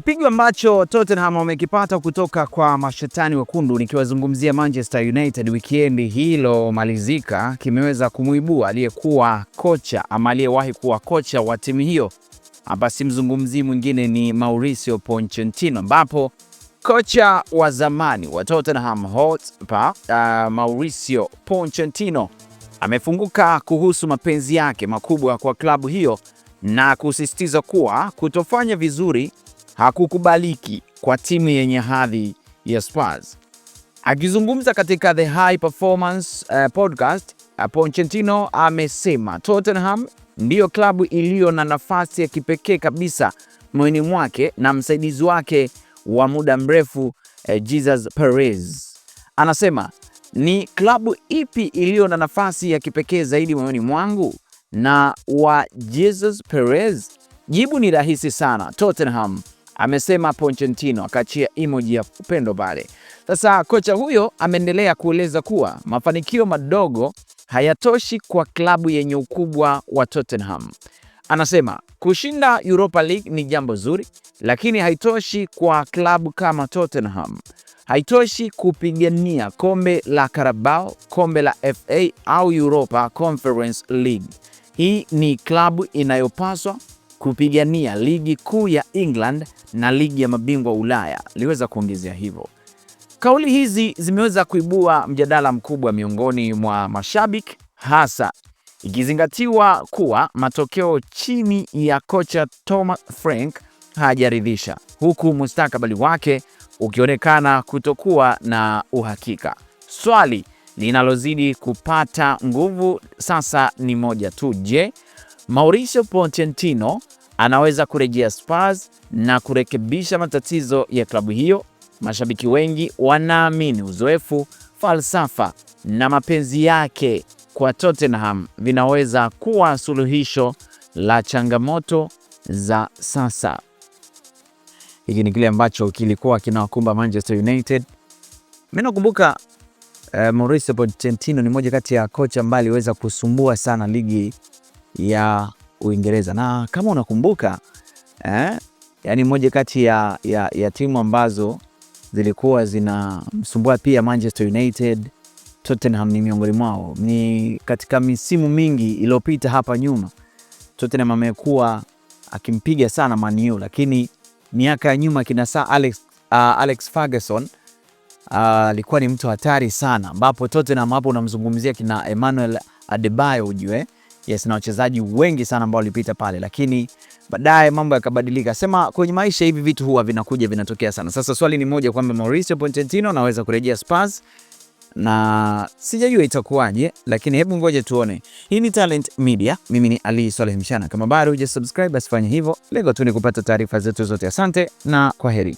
Kipigo ambacho Tottenham wamekipata kutoka kwa mashetani wekundu, nikiwazungumzia Manchester United weekend hilo malizika, kimeweza kumuibua aliyekuwa kocha ama aliyewahi kuwa kocha wa timu hiyo. Hapa simzungumzii mwingine ni Mauricio Pochettino, ambapo kocha wa zamani wa Tottenham Hotspur Mauricio Pochettino amefunguka kuhusu mapenzi yake makubwa kwa klabu hiyo na kusisitiza kuwa kutofanya vizuri hakukubaliki kwa timu yenye hadhi ya Spurs. Akizungumza katika The High Performance Podcast, Pochettino amesema Tottenham ndiyo klabu iliyo na nafasi ya kipekee kabisa moyoni mwake na msaidizi wake wa muda mrefu Jesus Perez. Anasema, ni klabu ipi iliyo na nafasi ya kipekee zaidi moyoni mwangu na wa Jesus Perez? Jibu ni rahisi sana, Tottenham, amesema Pochettino, akachia emoji ya upendo pale. Sasa kocha huyo ameendelea kueleza kuwa mafanikio madogo hayatoshi kwa klabu yenye ukubwa wa Tottenham. Anasema kushinda Europa League ni jambo zuri, lakini haitoshi kwa klabu kama Tottenham. Haitoshi kupigania kombe la Carabao, kombe la FA au Europa Conference League. Hii ni klabu inayopaswa kupigania ligi kuu ya England na ligi ya mabingwa Ulaya, liweza kuongezea hivyo. Kauli hizi zimeweza kuibua mjadala mkubwa miongoni mwa mashabiki, hasa ikizingatiwa kuwa matokeo chini ya kocha Thomas Frank hajaridhisha, huku mustakabali wake ukionekana kutokuwa na uhakika. Swali linalozidi kupata nguvu sasa ni moja tu. Je, Mauricio Pochettino anaweza kurejea Spurs na kurekebisha matatizo ya klabu hiyo? Mashabiki wengi wanaamini uzoefu, falsafa na mapenzi yake kwa Tottenham vinaweza kuwa suluhisho la changamoto za sasa. Hiki ni kile ambacho kilikuwa kinawakumba Manchester United. Mimi nakumbuka Mauricio Pochettino ni moja kati ya kocha ambaye aliweza kusumbua sana ligi ya Uingereza, na kama unakumbuka yani moja kati ya timu ambazo zilikuwa zinamsumbua pia Manchester United, Tottenham ni miongoni mwao. Ni katika misimu mingi iliyopita hapa nyuma Tottenham amekuwa akimpiga sana Man U, lakini miaka ya nyuma kina Alex Ferguson alikuwa ni mtu hatari sana, ambapo Tottenham hapo unamzungumzia kina Emmanuel Adebayo ujue. Yes, na wachezaji wengi sana ambao walipita pale, lakini baadaye mambo yakabadilika. Sema kwenye maisha hivi vitu huwa vinakuja vinatokea sana. Sasa swali ni moja, kwamba Mauricio Pochettino anaweza kurejea Spurs, na sijajua itakuwaje, lakini hebu ngoje tuone. Hii ni Talent Media, mimi ni Ali Swaleh Mshana. Kama bado hujasubscribe basi fanya hivyo. Lengo tu ni kupata taarifa zetu zote. Asante na kwaheri.